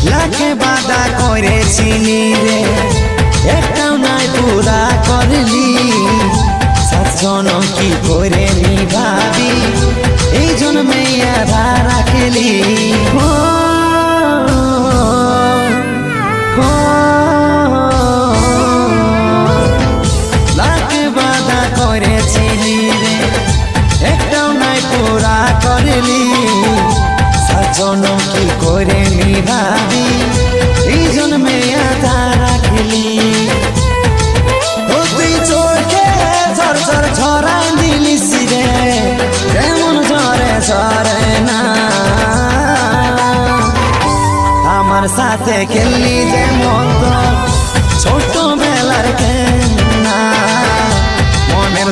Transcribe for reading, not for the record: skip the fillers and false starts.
লাখে বাধা করেছিলি রে একটাও নাই পুরা করলি সাতজন কি করে নিভাবি এই জন্মে আধা রাখলি লাখে বাধা করেছিলি রে একটাও নাই পুরা করলি সাতজন কি করে নিভাবি এই জন্মে আধা রাখলি তুই চোখে ঝর ঝর ঝরাই দিলিস রে কেমন ঝরে ঝরে না আমার সাথে খেললি যেমন ছোট বেলার খেলনা মনের